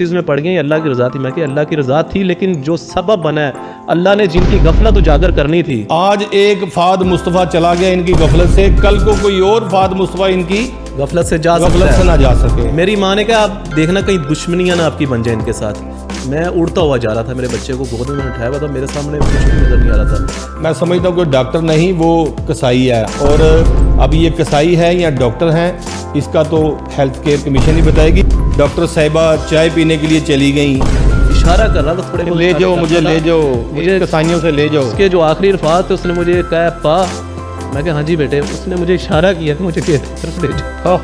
چیز میں پڑ گئی اللہ کی رضا تھی. میں کہ اللہ کی رضا تھی لیکن جو سبب بنا ہے اللہ نے جن کی غفلت اجاگر کرنی تھی. آج ایک فہد مصطفیٰ چلا گیا ان کی غفلت سے, کل کو کوئی اور فہد مصطفیٰ ان کی غفلت سے نہ جا سکے. میری ماں نے کہا آپ دیکھنا کہیں دشمنیاں نہ آپ کی بن جائیں ان کے ساتھ. میں اڑتا ہوا جا رہا تھا, میرے بچے کو گود میں اٹھایا ہوا تھا, میرے سامنے کچھ بھی نظر نہیں آ رہا تھا. میں سمجھتا ہوں کہ ڈاکٹر نہیں وہ کسائی ہے, اور اب یہ کسائی ہے یا ڈاکٹر ہیں اس کا تو ہیلتھ کیئر کمیشن ہی بتائے گی. ڈاکٹر صاحبہ چائے پینے کے لیے چلی گئیں, اشارہ کر رہا تھا تھوڑے بہت, لے جاؤ مجھے, لے جاؤ مجھے کسائیوں سے لے جاؤ. اس کے جو آخری الفاظ تھے اس نے مجھے کہا پا, میں کہا ہاں جی بیٹے. اس نے مجھے اشارہ کیا کہ مجھے طرف لے جاؤ.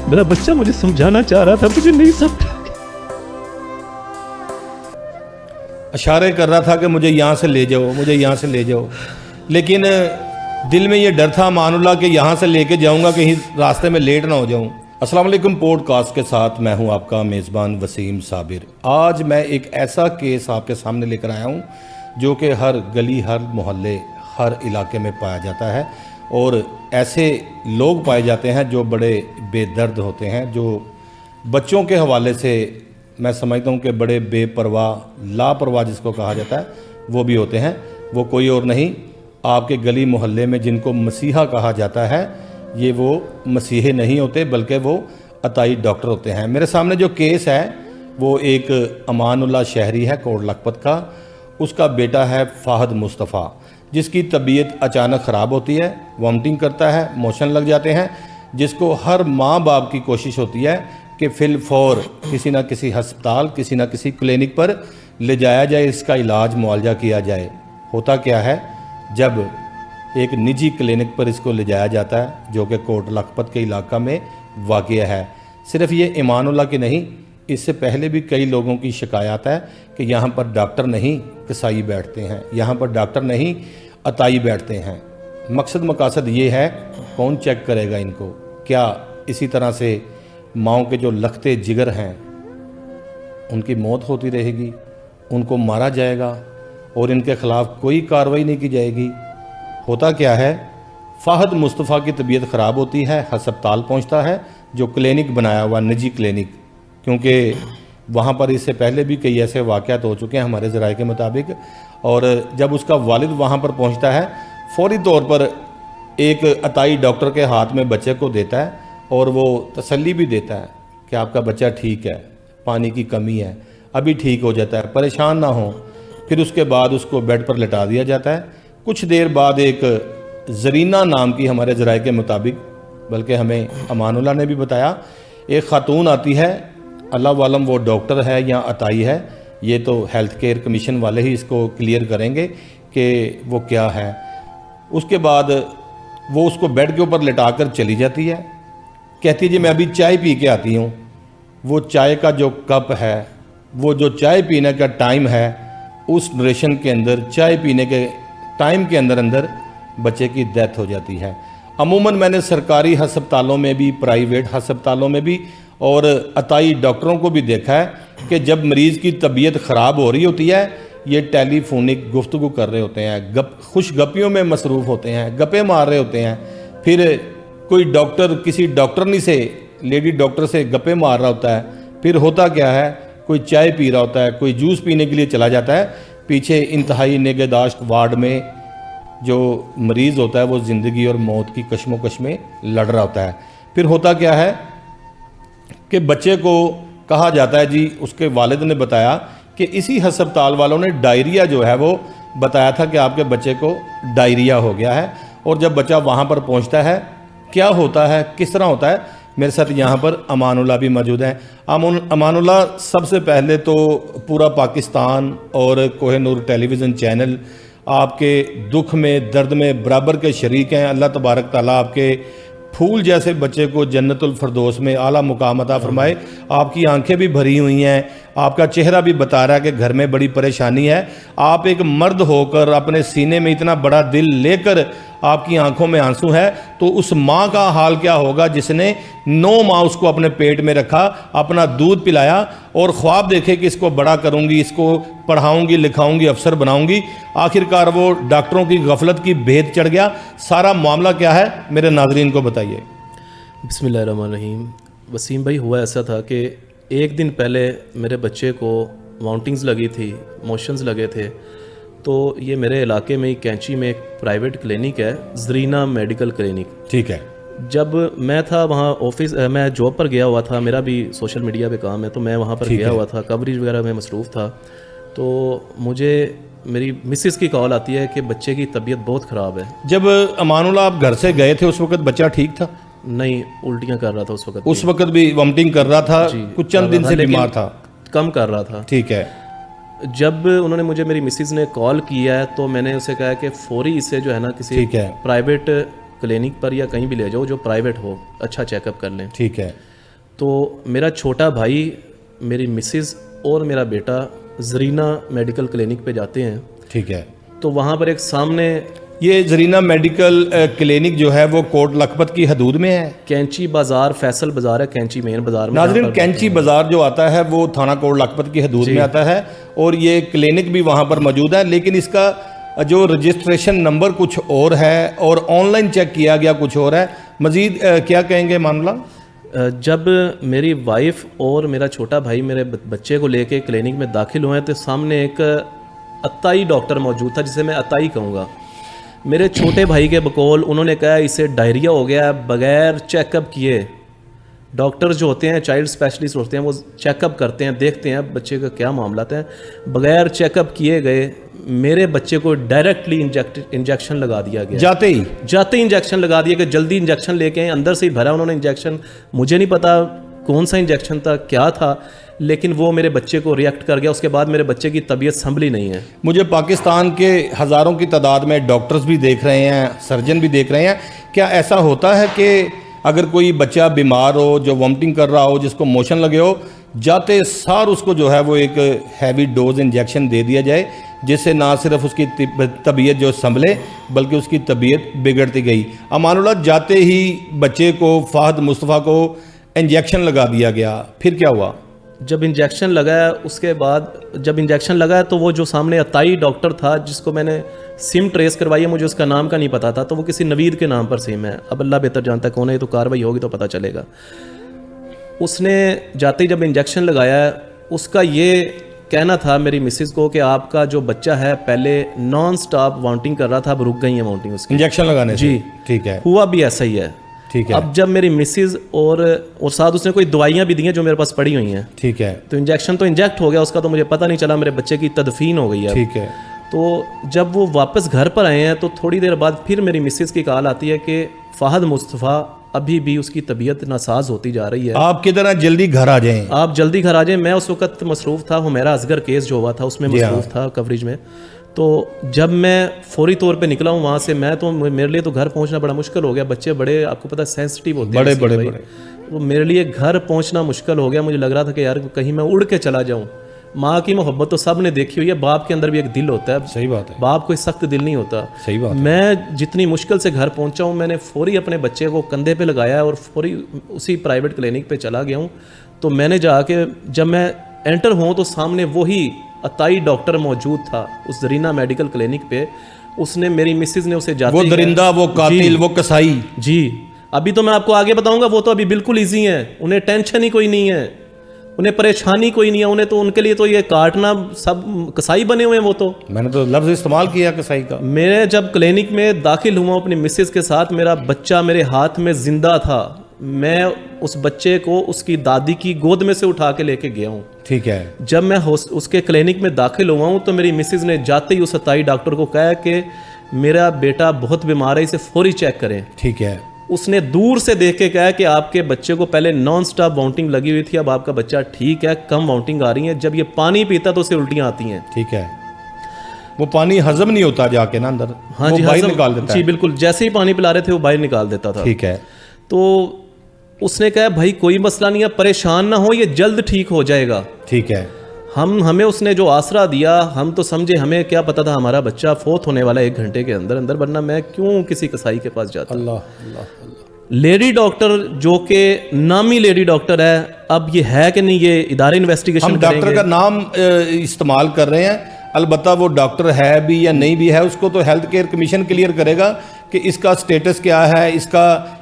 میرا بچہ مجھے سمجھانا چاہ رہا تھا, مجھے نہیں سمجھا. اشارے کر رہا تھا کہ مجھے یہاں سے لے جاؤ, مجھے یہاں سے لے جاؤ, لیکن دل میں یہ ڈر تھا امان اللہ کہ یہاں سے لے کے جاؤں گا کہیں راستے میں لیٹ نہ ہو جاؤں. السلام علیکم. پوڈ کاسٹ کے ساتھ میں ہوں آپ کا میزبان وسیم صابر. آج میں ایک ایسا کیس آپ کے سامنے لے کر آیا ہوں جو کہ ہر گلی, ہر محلے, ہر علاقے میں پایا جاتا ہے, اور ایسے لوگ پائے جاتے ہیں جو بڑے بے درد ہوتے ہیں, جو بچوں کے حوالے سے میں سمجھتا ہوں کہ بڑے بے پرواہ, لاپرواہ جس کو کہا جاتا ہے وہ بھی ہوتے ہیں. وہ کوئی اور نہیں, آپ کے گلی محلے میں جن کو مسیحا کہا جاتا ہے, یہ وہ مسیحی نہیں ہوتے بلکہ وہ عطائی ڈاکٹر ہوتے ہیں. میرے سامنے جو کیس ہے وہ ایک امان اللہ شہری ہے کوٹ لکھپت کا. اس کا بیٹا ہے فہد مصطفیٰ, جس کی طبیعت اچانک خراب ہوتی ہے, وامٹنگ کرتا ہے, موشن لگ جاتے ہیں, جس کو ہر ماں باپ کی کوشش ہوتی ہے کہ فی الفور کسی نہ کسی ہسپتال, کسی نہ کسی کلینک پر لے جایا جائے, اس کا علاج معالجہ کیا جائے. ہوتا کیا ہے, جب ایک نجی کلینک پر اس کو لے جایا جاتا ہے جو کہ کوٹ لکھپت کے علاقہ میں واقع ہے. صرف یہ امان اللہ کی نہیں, اس سے پہلے بھی کئی لوگوں کی شکایات ہے کہ یہاں پر ڈاکٹر نہیں کسائی بیٹھتے ہیں, یہاں پر ڈاکٹر نہیں عطائی بیٹھتے ہیں. مقصد مقاصد یہ ہے کون چیک کرے گا ان کو. کیا اسی طرح سے ماؤں کے جو لختے جگر ہیں ان کی موت ہوتی رہے گی, ان کو مارا جائے گا اور ان کے خلاف کوئی کارروائی نہیں کی جائے گی؟ ہوتا کیا ہے, فہد مصطفیٰ کی طبیعت خراب ہوتی ہے, ہسپتال پہنچتا ہے جو کلینک بنایا ہوا نجی کلینک, کیونکہ وہاں پر اس سے پہلے بھی کئی ایسے واقعات ہو چکے ہیں ہمارے ذرائع کے مطابق. اور جب اس کا والد وہاں پر پہنچتا ہے, فوری طور پر ایک عطائی ڈاکٹر کے ہاتھ میں بچے کو دیتا ہے اور وہ تسلی بھی دیتا ہے کہ آپ کا بچہ ٹھیک ہے, پانی کی کمی ہے, ابھی ٹھیک ہو جاتا ہے, پریشان نہ ہوں. پھر اس کے بعد اس کو بیڈ پر لٹا دیا جاتا ہے. کچھ دیر بعد ایک زرینہ نام کی ہمارے ذرائع کے مطابق, بلکہ ہمیں امان اللہ نے بھی بتایا, ایک خاتون آتی ہے. اللہ عالم وہ ڈاکٹر ہے یا عطائی ہے, یہ تو ہیلتھ کیئر کمیشن والے ہی اس کو کلیئر کریں گے کہ وہ کیا ہے. اس کے بعد وہ اس کو بیڈ کے اوپر لٹا کر چلی جاتی ہے, کہتی ہے جی میں ابھی چائے پی کے آتی ہوں. وہ چائے کا جو کپ ہے, وہ جو چائے پینے کا ٹائم ہے, اس ڈریشن کے اندر, چائے پینے کے ٹائم کے اندر بچے کی ڈیتھ ہو جاتی ہے. عموماً میں نے سرکاری ہسپتالوں میں بھی, پرائیویٹ ہسپتالوں میں بھی اور عطائی ڈاکٹروں کو بھی دیکھا ہے کہ جب مریض کی طبیعت خراب ہو رہی ہوتی ہے, یہ ٹیلی فونک گفتگو کر رہے ہوتے ہیں, خوش گپیوں میں مصروف ہوتے ہیں, گپے مار رہے ہوتے ہیں. پھر کوئی ڈاکٹر کسی ڈاکٹرنی سے, لیڈی ڈاکٹر سے گپے مار رہا ہوتا ہے. پھر ہوتا کیا ہے, کوئی چائے پی رہا ہوتا ہے, کوئی جوس پینے کے لیے چلا جاتا ہے. پیچھے انتہائی نگہداشت وارڈ میں جو مریض ہوتا ہے وہ زندگی اور موت کی کشمکش میں لڑ رہا ہوتا ہے. پھر ہوتا کیا ہے کہ بچے کو کہا جاتا ہے جی, اس کے والد نے بتایا کہ اسی ہسپتال والوں نے ڈائریا جو ہے وہ بتایا تھا کہ آپ کے بچے کو ڈائریا ہو گیا ہے. اور جب بچہ وہاں پر پہنچتا ہے, کیا ہوتا ہے, کس طرح ہوتا ہے, میرے ساتھ یہاں پر امان اللہ بھی موجود ہیں. امان اللہ, سب سے پہلے تو پورا پاکستان اور کوہ نور ٹیلی ویژن چینل آپ کے دکھ میں, درد میں برابر کے شریک ہیں. اللہ تبارک تعالیٰ آپ کے پھول جیسے بچے کو جنت الفردوس میں اعلیٰ مقام عطا فرمائے. آپ کی آنکھیں بھی بھری ہوئی ہیں, آپ کا چہرہ بھی بتا رہا ہے کہ گھر میں بڑی پریشانی ہے. آپ ایک مرد ہو کر اپنے سینے میں اتنا بڑا دل لے کر آپ کی آنکھوں میں آنسو ہے, تو اس ماں کا حال کیا ہوگا جس نے 9 ماہ اس کو اپنے پیٹ میں رکھا, اپنا دودھ پلایا اور خواب دیکھے کہ اس کو بڑا کروں گی, اس کو پڑھاؤں گی, لکھاؤں گی, افسر بناؤں گی. آخرکار وہ ڈاکٹروں کی غفلت کی بھیت چڑھ گیا. سارا معاملہ کیا ہے میرے ناظرین کو بتائیے. بسم اللہ الرحمن الرحیم. وسیم بھائی, ہوا ایسا تھا کہ ایک دن پہلے میرے بچے کو وانٹنگز لگی تھی, موشنز لگے تھے. تو یہ میرے علاقے میں ہی کینچی میں ایک پرائیویٹ کلینک ہے, زرینہ میڈیکل کلینک. ٹھیک ہے. جب میں تھا وہاں آفس, میں جاب پر گیا ہوا تھا, میرا بھی سوشل میڈیا پہ کام ہے, تو میں وہاں پر گیا ہوا تھا, کوریج وغیرہ میں مصروف تھا. تو مجھے میری مسز کی کال آتی ہے کہ بچے کی طبیعت بہت خراب ہے. جب امان اللہ آپ گھر سے گئے تھے اس وقت بچہ ٹھیک تھا؟ نہیں, الٹیاں کر رہا تھا اس وقت. اس وقت بھی وامٹنگ کر رہا تھا, کچھ چند دن سے بیمار تھا, کم کر رہا تھا. ٹھیک ہے. جب انہوں نے مجھے, میری مسز نے کال کیا ہے, تو میں نے اسے کہا کہ فوری اسے جو ہے نا کسی پرائیویٹ کلینک پر یا کہیں بھی لے جاؤ جو پرائیویٹ ہو, اچھا چیک اپ کر لیں. ٹھیک ہے. تو میرا چھوٹا بھائی, میری مسز اور میرا بیٹا زرینہ میڈیکل کلینک پہ جاتے ہیں. ٹھیک ہے. تو وہاں پر ایک سامنے, یہ زرینہ میڈیکل کلینک جو ہے وہ کوٹ لکھپت کی حدود میں ہے. کینچی بازار, فیصل بازار ہے, کینچی مین بازار میں. ناظرین, کینچی بازار جو آتا ہے وہ تھانہ کوٹ لکھپت کی حدود میں آتا ہے, اور یہ کلینک بھی وہاں پر موجود ہے, لیکن اس کا جو رجسٹریشن نمبر کچھ اور ہے اور آن لائن چیک کیا گیا کچھ اور ہے. مزید کیا کہیں گے معاملہ؟ جب میری وائف اور میرا چھوٹا بھائی میرے بچے کو لے کے کلینک میں داخل ہوئے تو سامنے ایک عطائی ڈاکٹر موجود تھا, جسے میں عطائی کہوں گا. میرے چھوٹے بھائی کے بقول انہوں نے کہا اسے ڈائریا ہو گیا, بغیر چیک اپ کیے. ڈاکٹر جو ہوتے ہیں, چائلڈ اسپیشلسٹ ہوتے ہیں, وہ چیک اپ کرتے ہیں, دیکھتے ہیں بچے کا کیا معاملات ہیں. بغیر چیک اپ کیے گئے میرے بچے کو ڈائریکٹلی انجیکشن لگا دیا گیا. جاتے ہی انجیکشن لگا دیا کہ جلدی انجیکشن لے کے آئیں. اندر سے ہی بھرا انہوں نے انجیکشن, مجھے نہیں پتا کون سا انجیکشن تھا, کیا تھا, لیکن وہ میرے بچے کو ریئیکٹ کر گیا. اس کے بعد میرے بچے کی طبیعت سنبھلی نہیں ہے. مجھے پاکستان کے ہزاروں کی تعداد میں ڈاکٹرز بھی دیکھ رہے ہیں, سرجن بھی دیکھ رہے ہیں. کیا ایسا ہوتا ہے کہ اگر کوئی بچہ بیمار ہو, جو وامٹنگ کر رہا ہو, جس کو موشن لگے ہو, جاتے سار اس کو جو ہے وہ ایک ہیوی ڈوز انجیکشن دے دیا جائے, جس سے نہ صرف اس کی طبیعت جو سنبھلے بلکہ اس کی طبیعت بگڑتی گئی؟ امان اللہ, جاتے ہی بچے کو, فہد مصطفیٰ کو انجیکشن لگا دیا گیا, پھر کیا ہوا؟ جب انجیکشن لگایا, اس کے بعد جب انجیکشن لگایا تو وہ جو سامنے عطائی ڈاکٹر تھا, جس کو میں نے سم ٹریس کروائی ہے, مجھے اس کا نام کا نہیں پتا تھا, تو وہ کسی نوید کے نام پر سم ہے. اب اللہ بہتر جانتا ہے کون ہے, تو کاروائی ہوگی تو پتہ چلے گا. اس نے جاتے ہی جب انجیکشن لگایا, اس کا یہ کہنا تھا میری مسز کو کہ آپ کا جو بچہ ہے پہلے نان سٹاپ وانٹنگ کر رہا تھا, اب رک گئی ہے وانٹنگ اس کی انجیکشن لگانے سے. جی ٹھیک ہے. ہوا بھی ایسا ہی ہے. ٹھیک ہے. اب جب میری مسز اور ساتھ اس نے کوئی دوائیاں بھی دی ہیں جو میرے پاس پڑی ہوئی ہیں. ٹھیک ہے. تو انجیکشن تو انجیکٹ ہو گیا, اس کا تو مجھے پتہ نہیں چلا, میرے بچے کی تدفین ہو گئی ہے. ٹھیک ہے. تو جب وہ واپس گھر پر آئے ہیں تو تھوڑی دیر بعد پھر میری مسز کی کال آتی ہے کہ فہد مصطفیٰ ابھی بھی اس کی طبیعت ناساز ہوتی جا رہی ہے, آپ کدھر جلدی گھر آ جائیں. آپ جلدی گھر آ جائیں. میں اس وقت مصروف تھا, ہمیرا اصغر کیس جو ہوا تھا اس میں مصروف تھا کوریج میں. تو جب میں فوری طور پہ نکلا ہوں وہاں سے, میں تو میرے لیے تو گھر پہنچنا بڑا مشکل ہو گیا. بچے بڑے, آپ کو پتہ ہے, سینسٹیو ہوتے ہیں, بڑے. وہ میرے لیے گھر پہنچنا مشکل ہو گیا. مجھے لگ رہا تھا کہ یار کہیں میں اڑ کے چلا جاؤں. ماں کی محبت تو سب نے دیکھی ہوئی ہے, باپ کے اندر بھی ایک دل ہوتا ہے. صحیح بات ہے. باپ کوئی سخت دل نہیں ہوتا. صحیح بات. میں جتنی مشکل سے گھر پہنچا ہوں, میں نے فوری اپنے بچے کو کندھے پہ لگایا اور فوری اسی پرائیویٹ کلینک پہ چلا گیا ہوں. تو میں نے جا کے جب میں انٹر ہوں تو سامنے وہی عطائی ڈاکٹر موجود تھا اس زرینہ میڈیکل کلینک پہ. اس نے, میری مسز نے اسے جاتے, وہ درندہ, وہ قاتل, وہ کسائی. جی, ابھی تو میں آپ کو آگے بتاؤں گا. وہ تو ابھی بالکل ایزی ہیں, انہیں ٹینشن ہی کوئی نہیں ہے, انہیں پریشانی کوئی نہیں ہے. انہیں تو, ان کے لیے تو یہ کاٹنا, سب کسائی بنے ہوئے ہیں وہ تو. میں نے تو لفظ استعمال کیا کسائی کا. میں جب کلینک میں داخل ہوا اپنی مسز کے ساتھ, میرا بچہ میرے ہاتھ میں زندہ تھا. میں اس بچے کو اس کی دادی کی گود میں سے اٹھا کے لے کے گیا ہوں. ٹھیک ہے. جب میں اس کے کلینک میں داخل ہوا ہوں تو میری مسز نے جاتے ہی اس عطائی ڈاکٹر کو کہا کہ میرا بیٹا بہت بیمار ہے, اسے فوری چیک کریں. ٹھیک ہے. اس نے دور سے دیکھ کے کہا کہ آپ کے بچے کو پہلے نان سٹاپ وانٹنگ لگی ہوئی تھی, اب آپ کا بچہ ٹھیک ہے, کم وانٹنگ آ رہی ہیں. جب یہ پانی پیتا تو اسے الٹیاں آتی ہیں. ٹھیک ہے. وہ پانی ہضم نہیں ہوتا جا کے نا اندر, ہاں جی, باہر نکال دیتا ہے. جی بالکل, جیسے ہی پانی پلا رہے تھے وہ باہر نکال دیتا تھا. ٹھیک ہے. تو اس نے کہا بھائی کوئی مسئلہ نہیں ہے, پریشان نہ ہو, یہ جلد ٹھیک ہو جائے گا. ٹھیک ہے. ہمیں اس نے جو آسرا دیا، ہم تو سمجھے، ہمیں کیا پتہ تھا ہمارا بچہ فوت ہونے والا 1 گھنٹے کے اندر اندر، ورنہ میں کیوں کسی قصائی کے پاس جاتا۔ لیڈی ڈاکٹر جو کہ نامی لیڈی ڈاکٹر ہے، اب یہ ہے کہ نہیں، یہ ادارے انویسٹیگیشن ہم ڈاکٹر کا نام استعمال کر رہے ہیں، البتہ وہ ڈاکٹر ہے بھی یا نہیں بھی ہے، اس کو تو ہیلتھ کیئر کمیشن کلیئر کرے گا کہ اس کا سٹیٹس کیا ہے،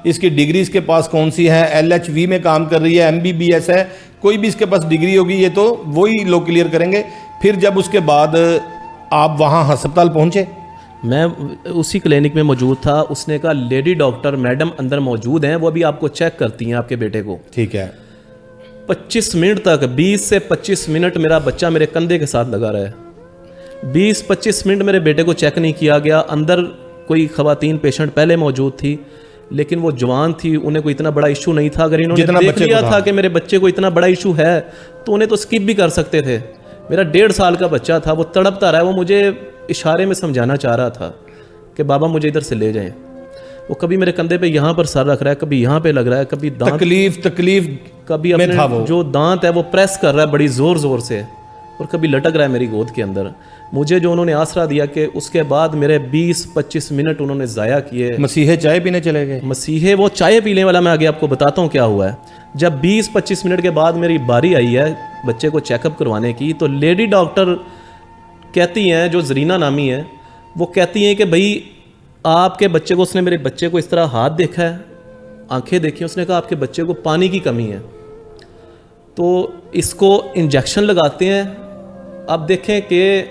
اس کی ڈگری اس کے پاس کون سی ہے، LHV میں کام کر رہی ہے، MBBS ہے، کوئی بھی اس کے پاس ڈگری ہوگی، یہ تو وہی لوگ کلیئر کریں گے۔ پھر جب اس کے بعد آپ وہاں ہسپتال پہنچے؟ میں اسی کلینک میں موجود تھا، اس نے کہا لیڈی ڈاکٹر میڈم اندر موجود ہیں، وہ بھی آپ کو چیک کرتی ہیں آپ کے بیٹے کو۔ ٹھیک ہے۔ 25 منٹ تک، 20 سے 25 منٹ میرا بچہ میرے کندھے کے ساتھ لگا رہا ہے۔ 20-25 منٹ میرے بیٹے کو چیک نہیں کیا گیا۔ اندر کوئی خواتین پیشنٹ پہلے موجود تھی، لیکن وہ جوان تھی، انہیں کوئی اتنا بڑا ایشو نہیں تھا۔ اگر انہوں نے دیکھ لیا تھا کہ میرے بچے کو اتنا بڑا ایشو ہے تو انہیں تو اسکپ بھی کر سکتے تھے۔ میرا 1.5 سال کا بچہ تھا، وہ تڑپتا رہا، وہ مجھے اشارے میں سمجھانا چاہ رہا تھا کہ بابا مجھے ادھر سے لے جائیں۔ وہ کبھی میرے کندھے پہ یہاں پر سر رکھ رہا ہے، کبھی یہاں پہ لگ رہا ہے، کبھی دانت تکلیف کبھی اپنے جو دانت ہے وہ پریس کر رہا ہے بڑی زور سے، اور کبھی لٹک رہا ہے میری گود کے اندر۔ مجھے جو انہوں نے آسرا دیا کہ اس کے بعد میرے 20-25 منٹ انہوں نے ضائع کیے۔ مسیحے چائے پینے چلے گئے؟ مسیحے وہ چائے پینے والا میں آگے آپ کو بتاتا ہوں کیا ہوا ہے۔ جب 20-25 منٹ کے بعد میری باری آئی ہے بچے کو چیک اپ کروانے کی، تو لیڈی ڈاکٹر کہتی ہیں، جو زرینہ نامی ہے، وہ کہتی ہیں کہ بھائی آپ کے بچے کو، اس نے میرے بچے کو اس طرح ہاتھ دیکھا ہے، آنکھیں دیکھی، اس نے کہا آپ کے بچے کو پانی کی کمی ہے، تو اس کو انجیکشن لگاتے ہیں۔ اب دیکھیں کہ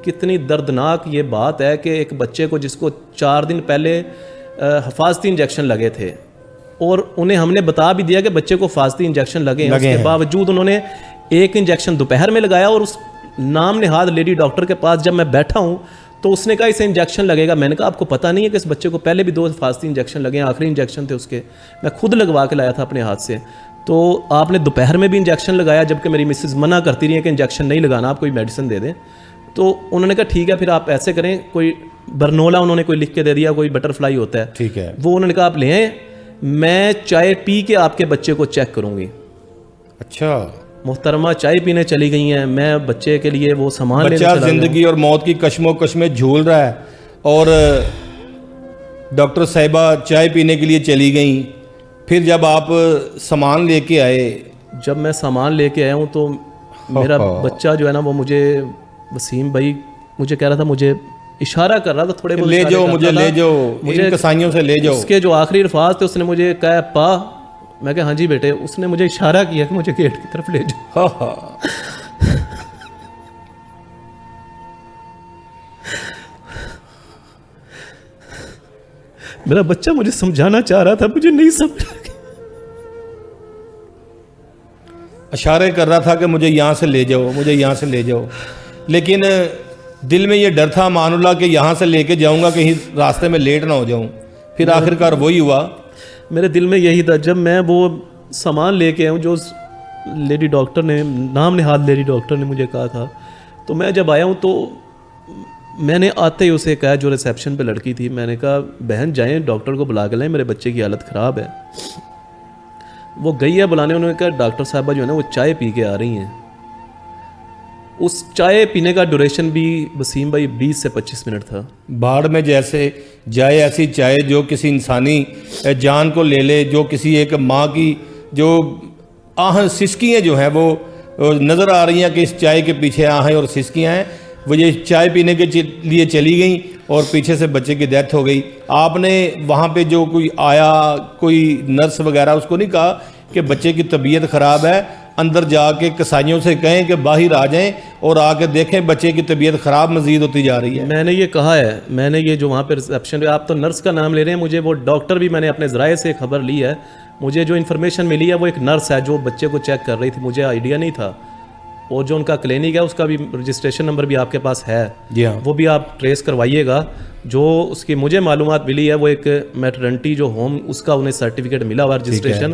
کتنی دردناک یہ بات ہے کہ ایک بچے کو جس کو 4 دن پہلے حفاظتی انجیکشن لگے تھے، اور انہیں ہم نے بتا بھی دیا کہ بچے کو حفاظتی انجیکشن لگے ہیں، اس کے باوجود انہوں نے ایک انجیکشن دوپہر میں لگایا، اور اس نام نہاد لیڈی ڈاکٹر کے پاس جب میں بیٹھا ہوں تو اس نے کہا اسے انجیکشن لگے گا۔ میں نے کہا آپ کو پتہ نہیں ہے کہ اس بچے کو پہلے بھی 2 حفاظتی انجیکشن لگے ہیں، آخری انجیکشن تھے اس کے، میں خود لگوا کے لایا تھا اپنے ہاتھ سے، تو آپ نے دوپہر میں بھی انجیکشن لگایا، جبکہ میری مسز منع کرتی رہی ہے کہ انجیکشن نہیں لگانا، آپ کوئی میڈیسن دے دیں۔ تو انہوں نے کہا ٹھیک ہے پھر آپ ایسے کریں، کوئی برنولا انہوں نے کوئی لکھ کے دے دیا، کوئی بٹر فلائی ہوتا ہے، ٹھیک ہے، وہ انہوں نے کہا آپ لے آئیں، میں چائے پی کے آپ کے بچے کو چیک کروں گی۔ اچھا، محترمہ چائے پینے چلی گئی ہیں، میں بچے کے لیے وہ سامان لینے بچہ زندگی اور موت کی کشمکش میں جھول رہا ہے، اور ڈاکٹر صاحبہ چائے پینے کے لیے چلی گئیں۔ پھر جب آپ سامان لے کے آئے؟ جب میں سامان لے کے آیا ہوں تو میرا بچہ جو ہے نا، وہ مجھے وسیم بھائی مجھے کہہ رہا تھا، مجھے اشارہ کر رہا تھا، تھوڑے بہت لے جاؤ مجھے، لے جاؤ مجھے، کسائیوں سے لے جاؤ۔ اس کے جو آخری الفاظ تھے اس نے مجھے کہا پا، میں کہا ہاں جی بیٹے، اس نے مجھے اشارہ کیا کہ مجھے گیٹ کی طرف لے جاؤ۔ میرا بچہ مجھے سمجھانا چاہ رہا تھا، مجھے نہیں سمجھ، اشارے کر رہا تھا کہ مجھے یہاں سے لے جاؤ، مجھے یہاں سے لے جاؤ، لیکن دل میں یہ ڈر تھا مان اللہ کہ یہاں سے لے کے جاؤں گا کہیں راستے میں لیٹ نہ ہو جاؤں۔ پھر آخر کار وہی ہوا۔ میرے دل میں یہی تھا، جب میں وہ سامان لے کے آیا ہوں جو لیڈی ڈاکٹر نے، نام نہاد لیڈی ڈاکٹر نے مجھے کہا تھا، تو میں جب آیا ہوں تو میں نے آتے ہی اسے کہا، جو ریسیپشن پہ لڑکی تھی، میں نے کہا بہن جائیں ڈاکٹر کو بلا کے لائیں، میرے بچے کی حالت خراب ہے۔ وہ گئی ہے بلانے، انہوں نے کہا ڈاکٹر صاحبہ جو ہے نا وہ چائے پی کے آ رہی ہیں۔ اس چائے پینے کا ڈیوریشن بھی وسیم بھائی 20 سے 25 منٹ تھا۔ باڑ میں جیسے جائے ایسی چائے جو کسی انسانی جان کو لے لے، جو کسی ایک ماں کی جو آہیں سسکیاں جو ہیں وہ نظر آ رہی ہیں کہ اس چائے کے پیچھے آہیں اور سسکیاں ہیں، وہ یہ چائے پینے کے لیے چلی گئیں اور پیچھے سے بچے کی ڈیتھ ہو گئی۔ آپ نے وہاں پہ جو کوئی آیا، کوئی نرس وغیرہ، اس کو نہیں کہا کہ بچے کی طبیعت خراب ہے، اندر جا کے کسائیوں سے کہیں کہ باہر آ جائیں اور آ کے دیکھیں بچے کی طبیعت خراب مزید ہوتی جا رہی ہے؟ میں نے یہ کہا ہے، میں نے یہ جو وہاں پہ ریسیپشن، آپ تو نرس کا نام لے رہے ہیں، مجھے وہ ڈاکٹر بھی میں نے اپنے ذرائع سے خبر لی ہے، مجھے جو انفارمیشن ملی ہے وہ ایک نرس ہے جو بچے کو چیک کر رہی تھی، مجھے آئیڈیا نہیں تھا۔ اور جو ان کا کلینک ہے اس کا بھی رجسٹریشن نمبر بھی آپ کے پاس ہے، جی ہاں، وہ بھی آپ ٹریس کروائیے گا۔ جو اس کی مجھے معلومات ملی ہے وہ ایک میٹرنٹی جو ہوم، اس کا انہیں سرٹیفکیٹ ملا ہوا رجسٹریشن،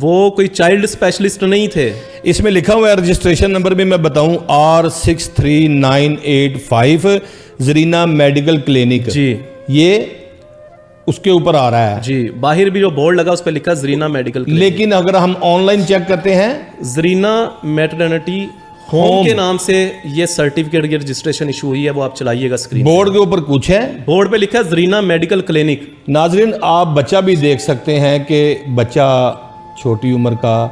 وہ کوئی چائلڈ اسپیشلسٹ نہیں تھے۔ اس میں لکھا ہوا ہے رجسٹریشن نمبر بھی میں بتاؤں، R63985 زرینہ میڈیکل کلینک، جی یہ اس کے اوپر آ رہا ہے، جی باہر بھی جو بورڈ لگا اس پہ لکھا زرینہ میڈیکل کلینک۔ لیکن اگر ہم آن لائن چیک کرتے ہیں، زرینہ میٹرنٹی ہوم کے نام سے یہ سرٹیفکیٹ کی رجسٹریشن ایشو ہوئی ہے, وہ آپ چلائیے گا اسکرین. بورڈ کے اوپر کچھ ہے, بورڈ پہ لکھا ہے زرینہ میڈیکل کلینک. ناظرین آپ بچہ بھی دیکھ سکتے ہیں کہ بچہ چھوٹی عمر کا,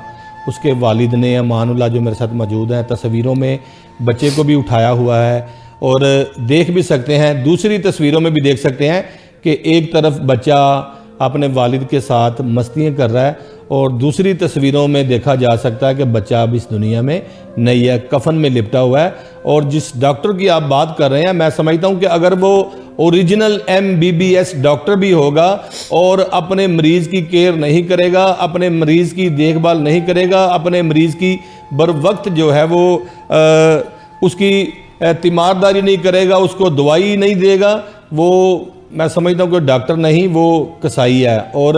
اس کے والد نے امان اللہ جو میرے ساتھ موجود ہیں تصویروں میں بچے کو بھی اٹھایا ہوا ہے, اور دیکھ بھی سکتے ہیں دوسری تصویروں میں بھی دیکھ سکتے ہیں کہ ایک طرف بچہ اپنے والد کے ساتھ مستیاں کر رہا ہے, اور دوسری تصویروں میں دیکھا جا سکتا ہے کہ بچہ اب اس دنیا میں نہیں ہے, کفن میں لپٹا ہوا ہے. اور جس ڈاکٹر کی آپ بات کر رہے ہیں میں سمجھتا ہوں کہ اگر وہ اوریجنل MBBS ڈاکٹر بھی ہوگا اور اپنے مریض کی کیئر نہیں کرے گا, اپنے مریض کی دیکھ بھال نہیں کرے گا, اپنے مریض کی بر وقت جو ہے وہ اس کی تیمارداری نہیں کرے گا, اس کو دوائی نہیں دے گا, وہ میں سمجھتا ہوں کہ ڈاکٹر نہیں, وہ کسائی ہے. اور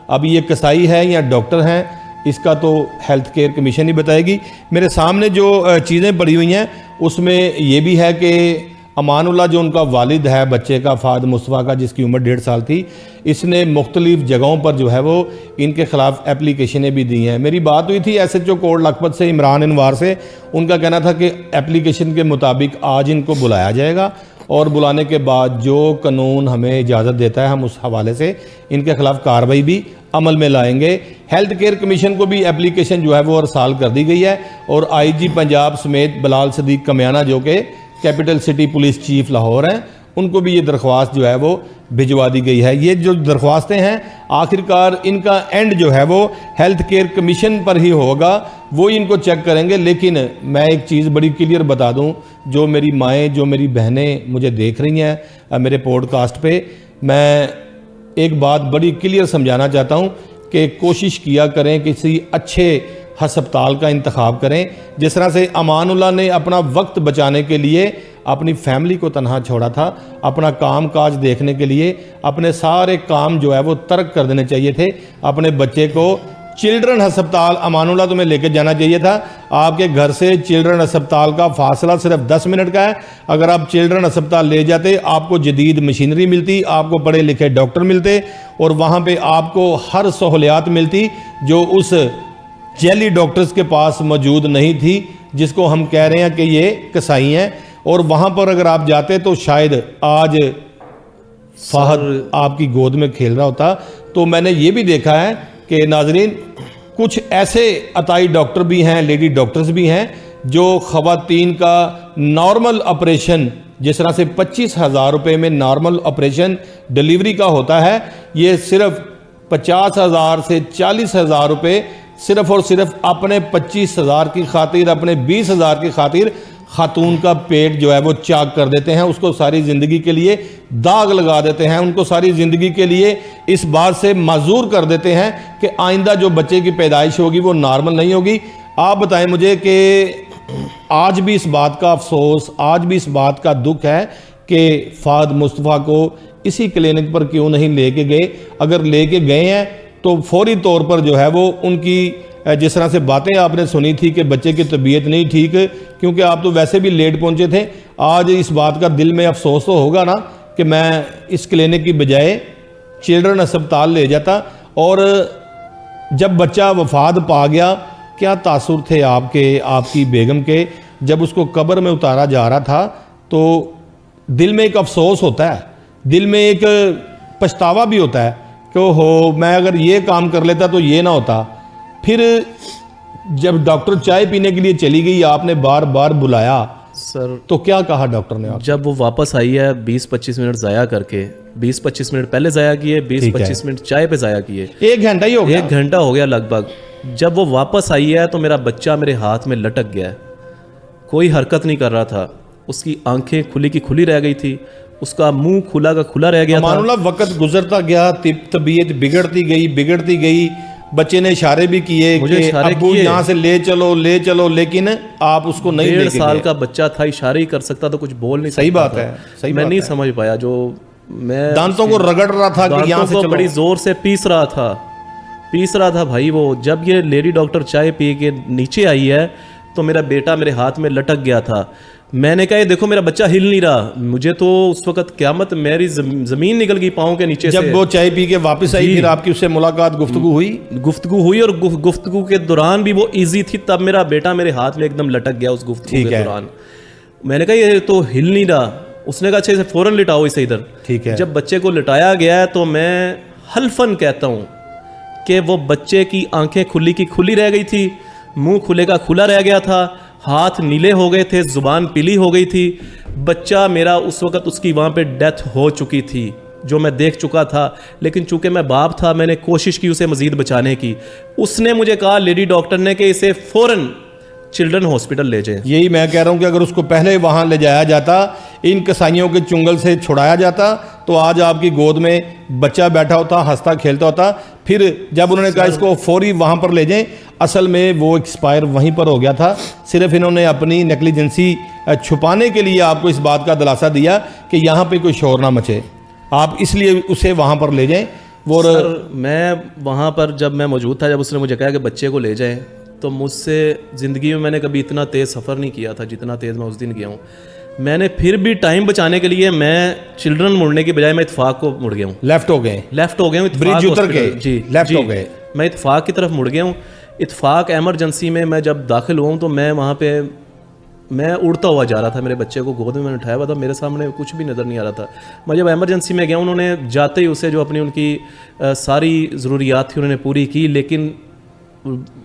اب یہ کسائی ہے یا ڈاکٹر ہیں اس کا تو ہیلتھ کیئر کمیشن ہی بتائے گی. میرے سامنے جو چیزیں پڑی ہوئی ہیں اس میں یہ بھی ہے کہ امان اللہ جو ان کا والد ہے بچے کا, فہد مصطفیٰ کا, جس کی عمر 1.5 سال تھی, اس نے مختلف جگہوں پر جو ہے وہ ان کے خلاف اپلیکیشنیں بھی دی ہیں. میری بات ہوئی تھی SHO کوٹ لکھپت سے عمران انوار سے, ان کا کہنا تھا کہ اپلیکیشن کے مطابق آج ان کو بلایا جائے گا, اور بلانے کے بعد جو قانون ہمیں اجازت دیتا ہے ہم اس حوالے سے ان کے خلاف کارروائی بھی عمل میں لائیں گے. ہیلتھ کیئر کمیشن کو بھی اپلیکیشن جو ہے وہ ارسال کر دی گئی ہے, اور IG پنجاب سمیت بلال صدیق کمیانہ جو کہ capital city police chief Lahore ہیں, ان کو بھی یہ درخواست جو ہے وہ بھجوا دی گئی ہے. یہ جو درخواستیں ہیں آخرکار ان کا اینڈ جو ہے وہ ہیلتھ کیئر کمیشن پر ہی ہوگا, وہ ان کو چیک کریں گے. لیکن میں ایک چیز بڑی کلیئر بتا دوں, جو میری مائیں, جو میری بہنیں مجھے دیکھ رہی ہیں میرے پوڈ کاسٹ پہ, میں ایک بات بڑی کلیئر سمجھانا چاہتا ہوں کہ کوشش کیا کریں کسی اچھے ہسپتال کا انتخاب کریں. جس طرح سے امان اللہ نے اپنا وقت بچانے کے لیے اپنی فیملی کو تنہا چھوڑا تھا, اپنا کام کاج دیکھنے کے لیے اپنے سارے کام جو ہے وہ ترک کر دینے چاہیے تھے, اپنے بچے کو چلڈرن ہسپتال امان اللہ تمہیں لے کے جانا چاہیے تھا. آپ کے گھر سے چلڈرن ہسپتال کا فاصلہ صرف 10 منٹ کا ہے. اگر آپ چلڈرن ہسپتال لے جاتے آپ کو جدید مشینری ملتی, آپ کو پڑھے لکھے ڈاکٹر ملتے, اور وہاں پہ آپ کو ہر سہولیات ملتی جو اس جیلی ڈاکٹرز کے پاس موجود نہیں تھی, جس کو ہم کہہ رہے ہیں کہ یہ کسائی ہیں. اور وہاں پر اگر آپ جاتے تو شاید آج فہد آپ کی گود میں کھیل رہا ہوتا. تو میں نے یہ بھی دیکھا ہے کہ ناظرین کچھ ایسے عطائی ڈاکٹر بھی ہیں, لیڈی ڈاکٹرز بھی ہیں, جو خواتین کا نارمل آپریشن, جس طرح سے 25,000 روپے میں نارمل آپریشن ڈیلیوری کا ہوتا ہے, یہ صرف 50,000 سے 40,000 روپے صرف اور صرف اپنے 25,000 کی خاطر, اپنے 20,000 کی خاطر خاتون کا پیٹ جو ہے وہ چاک کر دیتے ہیں, اس کو ساری زندگی کے لیے داغ لگا دیتے ہیں, ان کو ساری زندگی کے لیے اس بات سے معذور کر دیتے ہیں کہ آئندہ جو بچے کی پیدائش ہوگی وہ نارمل نہیں ہوگی. آپ بتائیں مجھے کہ آج بھی اس بات کا افسوس, آج بھی اس بات کا دکھ ہے کہ فہد مصطفیٰ کو اسی کلینک پر کیوں نہیں لے کے گئے. اگر لے کے گئے ہیں تو فوری طور پر جو ہے وہ ان کی جس طرح سے باتیں آپ نے سنی تھی کہ بچے کی طبیعت نہیں ٹھیک, کیونکہ آپ تو ویسے بھی لیٹ پہنچے تھے, آج اس بات کا دل میں افسوس تو ہوگا نا کہ میں اس کلینک کی بجائے چلڈرن ہسپتال لے جاتا. اور جب بچہ وفات پا گیا, کیا تاثر تھے آپ کے, آپ کی بیگم کے, جب اس کو قبر میں اتارا جا رہا تھا تو دل میں ایک افسوس ہوتا ہے, دل میں ایک پچھتاوا بھی ہوتا ہے کہ ہو میں اگر یہ کام کر لیتا تو یہ نہ ہوتا. پھر جب ڈاکٹر چائے پینے کے لیے چلی گئی, آپ نے بار بار بلایا سر, تو کیا کہا ڈاکٹر نے؟ جب وہ واپس آئی ہے 20-25 منٹ ضائع کر کے, 20-25 منٹ پہلے ضائع کیے, 20-25 منٹ چائے پہ ضائع کیے, 1 گھنٹہ ہی ہو گیا, 1 گھنٹہ ہو گیا لگ بھگ. جب وہ واپس آئی ہے تو میرا بچہ میرے ہاتھ میں لٹک گیا ہے, کوئی حرکت نہیں کر رہا تھا, اس کی آنکھیں کھلی کی کھلی رہ گئی تھی, اس کا منہ کھلا کا کھلا رہ گیا تھا. امان اللہ وقت گزرتا گیا, طبیعت بگڑتی گئی, بچے نے اشارے بھی کیے کہ ابو یہاں سے لے چلو, لیکن آپ اس کو نہیں لے کے گئے. 1.5 سال کا بچہ تھا, اشارے ہی کر سکتا تو کچھ بول نہیں سکتا. صحیح بات ہے, میں نہیں سمجھ پایا, جو میں دانتوں کو رگڑ رہا تھا کہ یہاں سے چلو, بڑی زور سے پیس رہا تھا بھائی. وہ جب یہ لیڈی ڈاکٹر چائے پی کے نیچے آئی ہے تو میرا بیٹا میرے ہاتھ میں لٹک گیا تھا. میں نے کہا یہ دیکھو میرا بچہ ہل نہیں رہا. مجھے تو اس وقت قیامت, میری زمین نکل گئی پاؤں کے نیچے سے. جب وہ چائے پی کے واپس آئی پھر آپ کی اس سے ملاقات, گفتگو ہوئی اور گفتگو کے دوران بھی وہ ایزی تھی. تب میرا بیٹا میرے ہاتھ میں ایک دم لٹک گیا اس گفتگو کے دوران. میں نے کہا یہ تو ہل نہیں رہا. اس نے کہا اچھا اسے فوراً لٹاؤ اسے ادھر. ٹھیک ہے. جب بچے کو لٹایا گیا ہے تو میں حلفاً کہتا ہوں کہ وہ بچے کی آنکھیں کھلی کی کھلی رہ گئی تھی, منہ کھلے کا کھلا رہ گیا تھا, ہاتھ نیلے ہو گئے تھے, زبان پیلی ہو گئی تھی. بچہ میرا اس وقت اس کی وہاں پہ ڈیتھ ہو چکی تھی جو میں دیکھ چکا تھا. لیکن چونکہ میں باپ تھا میں نے کوشش کی اسے مزید بچانے کی. اس نے مجھے کہا لیڈی ڈاکٹر نے کہ اسے فوراً چلڈرن ہاسپٹل لے جائیں. یہی میں کہہ رہا ہوں کہ اگر اس کو پہلے وہاں لے جایا جاتا, ان کسائیوں کے چنگل سے چھڑایا جاتا, تو آج آپ کی گود میں بچہ بیٹھا ہوتا, ہنستا کھیلتا ہوتا. پھر جب انہوں نے کہا اس کو فوری وہاں پر لے جائیں, اصل میں وہ ایکسپائر وہیں پر ہو گیا تھا. صرف انہوں نے اپنی نیگلیجنسی چھپانے کے لیے آپ کو اس بات کا دلاسا دیا کہ یہاں پہ کوئی شور نہ مچے, آپ اس لیے اسے وہاں پر لے جائیں. وہ میں وہاں پر جب میں موجود تھا, جب اس نے مجھے کہا کہ بچے کو لے جائیں, تو مجھ سے زندگی میں نے کبھی اتنا تیز سفر نہیں کیا تھا جتنا تیز میں اس دن گیا ہوں. میں نے پھر بھی ٹائم بچانے کے لیے میں چلڈرن مڑنے کی بجائے میں اتفاق کو مڑ گیا ہوں. لیفٹ ہو گئے ہوں, برج اتر کے جی لیفٹ ہو گئے. میں اتفاق کی طرف مڑ گیا ہوں. اتفاق ایمرجنسی میں میں جب داخل ہوا ہوں تو میں وہاں پہ میں اڑتا ہوا جا رہا تھا. میرے بچے کو گود میں نے اٹھایا ہوا تھا, میرے سامنے کچھ بھی نظر نہیں آ رہا تھا. میں جب ایمرجنسی میں گیا انہوں نے جاتے ہی اسے جو اپنی ان کی ساری ضروریات تھی انہوں نے پوری کی, لیکن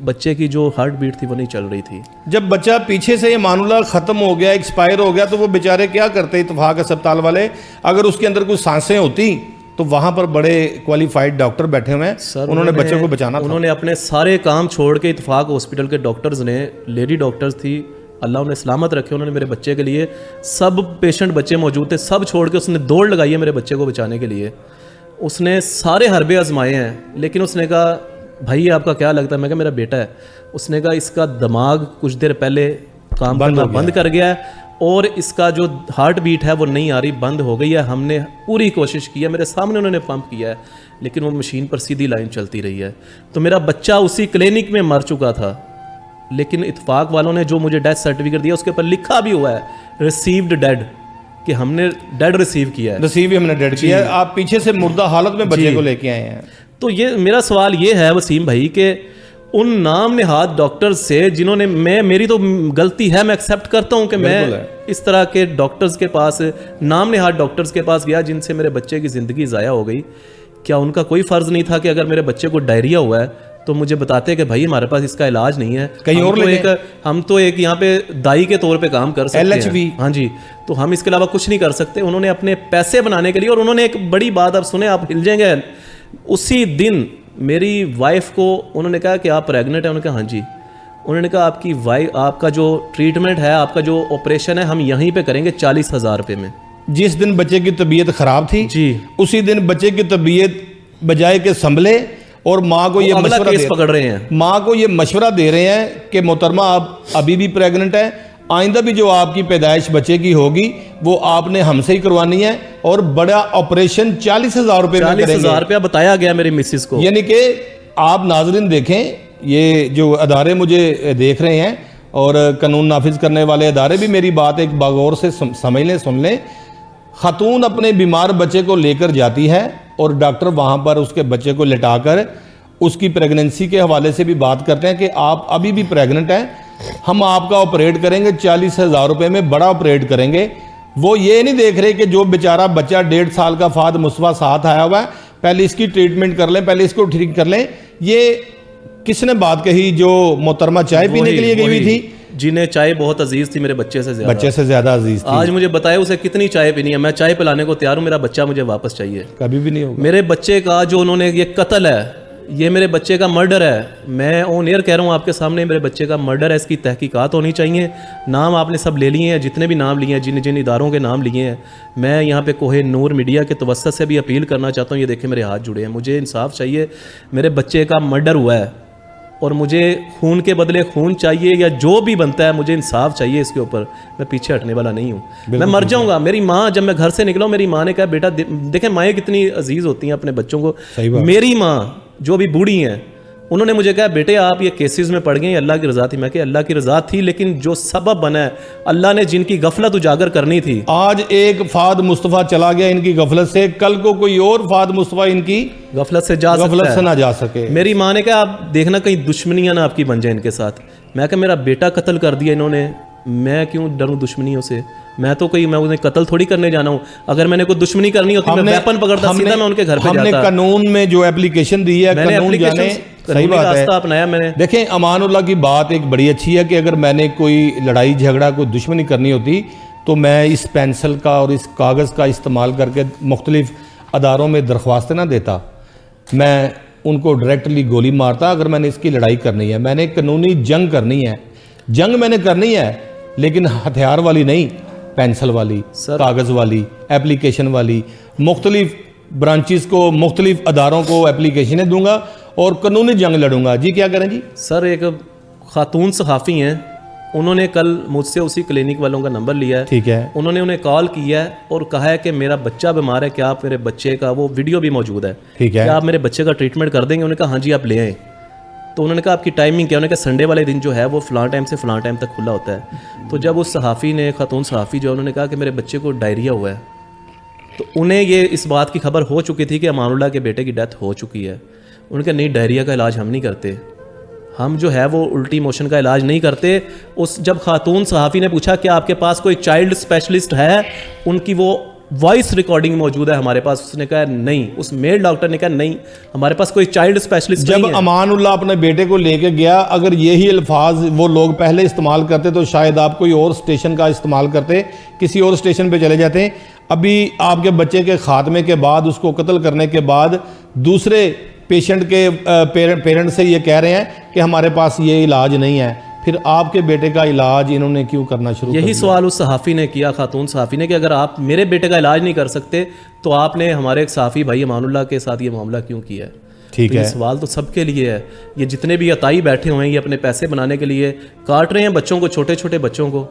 بچے کی جو ہارٹ بیٹ تھی وہ نہیں چل رہی تھی. جب بچہ پیچھے سے یہ معاملہ ختم ہو گیا, ایکسپائر ہو گیا, تو وہ بیچارے کیا کرتے اتفاق اسپتال والے؟ اگر اس کے اندر کوئی سانسیں ہوتی تو وہاں پر بڑے کوالیفائڈ ڈاکٹر بیٹھے ہوئے ہیں, انہوں نے بچے کو بچانا تھا. انہوں نے اپنے سارے کام چھوڑ کے, اتفاق ہاسپٹل کے ڈاکٹرز نے, لیڈی ڈاکٹرز تھی, اللہ انہیں سلامت رکھے, انہوں نے میرے بچے کے لیے, سب پیشنٹ بچے موجود تھے, سب چھوڑ کے اس نے دوڑ لگائی ہے میرے بچے کو بچانے کے لیے. اس نے سارے حربے آزمائے ہیں, لیکن اس نے کہا بھائی آپ کا کیا لگتا ہے؟ میں کہا میرا بیٹا ہے. اس نے کہا اس کا دماغ کچھ دیر پہلے کام کرنا بند کر گیا ہے اور اس کا جو ہارٹ بیٹ ہے وہ نہیں آ رہی, بند ہو گئی ہے. ہم نے پوری کوشش کی ہے, میرے سامنے انہوں نے پمپ کیا ہے, لیکن وہ مشین پر سیدھی لائن چلتی رہی ہے. تو میرا بچہ اسی کلینک میں مر چکا تھا, لیکن اتفاق والوں نے جو مجھے ڈیتھ سرٹیفکیٹ دیا اس کے اوپر لکھا بھی ہوا ہے ریسیوڈ ڈیڈ, کہ ہم نے ڈیڈ ریسیو کیا ہے. ریسیو ہم نے ڈیڈ کیا ہے. آپ پیچھے سے مردہ حالت میں بچے کو لے کے آئے ہیں. تو یہ میرا سوال یہ ہے وسیم بھائی کہ ان نام نہاد ڈاکٹرز سے جنہوں نے, میری تو غلطی ہے, میں ایکسیپٹ کرتا ہوں کہ میں اس طرح کے ڈاکٹرز کے پاس, نام نہاد ڈاکٹرز کے پاس گیا جن سے میرے بچے کی زندگی ضائع ہو گئی. کیا ان کا کوئی فرض نہیں تھا کہ اگر میرے بچے کو ڈائریا ہوا ہے تو مجھے بتاتے کہ بھائی ہمارے پاس اس کا علاج نہیں ہے, کہیں اور ہم تو ایک یہاں پہ دائی کے طور پہ کام کر سکتے ہیں, ہاں جی, تو ہم اس کے علاوہ کچھ نہیں کر سکتے. انہوں نے اپنے پیسے بنانے کے لیے, اور انہوں نے ایک بڑی بات آپ سنیں, آپ ہل جائیں گے, اسی دن میری وائف کو انہوں نے کہا کہ آپ پریگننٹ ہیں. انہوں نے کہا ہاں جی. انہوں نے کہا آپ کی آپ کا جو ٹریٹمنٹ ہے, آپ کا جو آپریشن ہے, ہم یہیں پہ کریں گے 40,000 روپے میں. جس دن بچے کی طبیعت خراب تھی جی, اسی دن بچے کی طبیعت بجائے کہ سنبھلے, اور ماں کو یہ مشورہ پکڑ رہے ہیں, ماں کو یہ مشورہ دے رہے ہیں کہ محترمہ آپ ابھی بھی پریگننٹ ہے, آئندہ بھی جو آپ کی پیدائش بچے کی ہوگی وہ آپ نے ہم سے ہی کروانی ہے, اور بڑا آپریشن 40,000 روپے میں کریں گے. 40,000 روپیہ بتایا گیا میری مسز کو. یعنی کہ آپ ناظرین دیکھیں, یہ جو ادارے مجھے دیکھ رہے ہیں اور قانون نافذ کرنے والے ادارے بھی میری بات ایک باغور سے سمجھ لیں, سن لیں. خاتون اپنے بیمار بچے کو لے کر جاتی ہے اور ڈاکٹر وہاں پر اس کے بچے کو لٹا کر اس کی پریگننسی کے حوالے سے بھی بات کرتے ہیں کہ آپ ابھی بھی پریگننٹ ہیں, ہم آپ کا آپریٹ کریں گے 40,000 روپے میں, بڑا آپریٹ کریں گے. وہ یہ نہیں دیکھ رہے کہ جو بیچارہ بچہ 1.5 سال کا فہد مصطفیٰ ساتھ آیا ہوا ہے, پہلے اس کی ٹریٹمنٹ کر لیں, پہلے اس کو ٹھیک کر لیں. یہ کس نے بات کہی؟ جو محترمہ چائے پینے کے لیے گئی ہوئی تھی, جنہیں چائے بہت عزیز تھی میرے بچے سے زیادہ عزیز تھی. آج مجھے بتائے اسے کتنی چائے پینی ہے, میں چائے پلانے کو تیار ہوں, میرا بچہ مجھے واپس چاہیے. کبھی بھی نہیں ہوگا. میرے بچے کا جو انہوں نے یہ قتل ہے, یہ میرے بچے کا مرڈر ہے. میں آن ایئر کہہ رہا ہوں آپ کے سامنے, میرے بچے کا مرڈر ہے, اس کی تحقیقات ہونی چاہیے. نام آپ نے سب لے لیے ہیں, جتنے بھی نام لیے ہیں, جن جن اداروں کے نام لیے ہیں. میں یہاں پہ کوہ نور میڈیا کے توسط سے بھی اپیل کرنا چاہتا ہوں, یہ دیکھیں میرے ہاتھ جڑے ہیں, مجھے انصاف چاہیے. میرے بچے کا مرڈر ہوا ہے اور مجھے خون کے بدلے خون چاہیے, یا جو بھی بنتا ہے مجھے انصاف چاہیے اس کے اوپر. میں پیچھے ہٹنے والا نہیں ہوں, میں مر جاؤں گا. میری ماں, جب میں گھر سے نکلا ہوں, میری ماں نے کہا بیٹا دیکھیں مائیں کتنی عزیز ہوتی ہیں اپنے بچوں کو. میری ماں جو بھی بوڑھی ہیں, انہوں نے مجھے کہا بیٹے آپ یہ کیسز میں پڑ گئے یہ اللہ کی رضا تھی. میں کہ اللہ کی رضا تھی لیکن جو سبب بنا ہے اللہ نے جن کی غفلت اجاگر کرنی تھی. آج ایک فہد مصطفیٰ چلا گیا ان کی غفلت سے, کل کو کوئی اور فہد مصطفیٰ ان کی غفلت سے نہ جا سکے. میری ماں نے کہا آپ دیکھنا کہیں دشمنیاں نہ آپ کی بن جائیں ان کے ساتھ. میں کہا میرا بیٹا قتل کر دیا انہوں نے, میں کیوں ڈروں دشمنیوں سے؟ میں تو کوئی میں انہیں قتل تھوڑی کرنے جانا ہوں. اگر میں نے کوئی دشمنی کرنی ہوتی میں ویپن پکڑتا سیدھا میں ان کے گھر پہ جاتا. ہم نے قانون میں جو اپلیکیشن دی ہے قانون جانے صحیح بات ہے اپنایا میں نے. دیکھیں امان اللہ کی بات ایک بڑی اچھی ہے کہ اگر میں نے کوئی لڑائی جھگڑا کوئی دشمنی کرنی ہوتی تو میں اس پینسل کا اور اس کاغذ کا استعمال کر کے مختلف اداروں میں درخواستیں نہ دیتا, میں ان کو ڈائریکٹلی گولی مارتا. اگر میں نے اس کی لڑائی کرنی ہے, میں نے قانونی جنگ کرنی ہے, جنگ میں نے کرنی ہے لیکن ہتھیار والی نہیں, پینسل والی, کاغذ والی, اپلیکیشن والی. مختلف برانچز کو مختلف اداروں کو اپلیکیشنیں دوں گا اور قانونی جنگ لڑوں گا. جی کیا کریں جی؟ سر ایک خاتون صحافی ہیں, انہوں نے کل مجھ سے اسی کلینک والوں کا نمبر لیا ہے. ٹھیک ہے. انہوں نے انہیں کال کیا ہے اور کہا ہے کہ میرا بچہ بیمار ہے, کیا آپ میرے بچے کا, وہ ویڈیو بھی موجود ہے, ٹھیک ہے, کیا آپ میرے بچے کا ٹریٹمنٹ کر دیں گے؟ انہوں نے کہا ہاں جی آپ لے آئیں. تو انہوں نے کہا آپ کی ٹائمنگ کیا؟ انہوں نے کہا سنڈے والے دن جو ہے وہ فلاں ٹائم سے فلاں ٹائم تک کھلا ہوتا ہے. تو جب اس صحافی نے, خاتون صحافی جو انہوں نے کہا کہ میرے بچے کو ڈائریا ہوا ہے, تو انہیں یہ اس بات کی خبر ہو چکی تھی کہ امان اللہ کے بیٹے کی ڈیتھ ہو چکی ہے. انہوں نے کہا نہیں ڈائریا کا علاج ہم نہیں کرتے, ہم جو ہے وہ الٹی موشن کا علاج نہیں کرتے. جب خاتون صحافی نے پوچھا کہ آپ کے پاس کوئی چائلڈ اسپیشلسٹ ہے, ان کی وہ وائس ریکارڈنگ موجود ہے ہمارے پاس, اس نے کہا نہیں, اس میل ڈاکٹر نے کہا نہیں ہمارے پاس کوئی چائلڈ اسپیشلسٹ نہیں ہے. جب امان اللہ اپنے بیٹے کو لے کے گیا, اگر یہی الفاظ وہ لوگ پہلے استعمال کرتے تو شاید آپ کوئی اور اسٹیشن کا استعمال کرتے, کسی اور اسٹیشن پہ چلے جاتے. ابھی آپ کے بچے کے خاتمے کے بعد, اس کو قتل کرنے کے بعد, دوسرے پیشنٹ کے پیرنٹ سے یہ کہہ رہے ہیں کہ ہمارے پاس یہ علاج نہیں ہے. پھر آپ کے بیٹے کا علاج انہوں نے کیوں کرنا شروع کیا؟ یہی سوال اس صحافی نے کیا, خاتون صحافی نے, کہ اگر آپ میرے بیٹے کا علاج نہیں کر سکتے تو آپ نے ہمارے ایک صحافی بھائی امان اللہ کے ساتھ یہ معاملہ کیوں کیا ہے؟ ٹھیک ہے, یہ سوال تو سب کے لیے ہے. یہ جتنے بھی عطائی بیٹھے ہوئے ہیں یہ اپنے پیسے بنانے کے لیے کاٹ رہے ہیں بچوں کو, چھوٹے چھوٹے بچوں کو,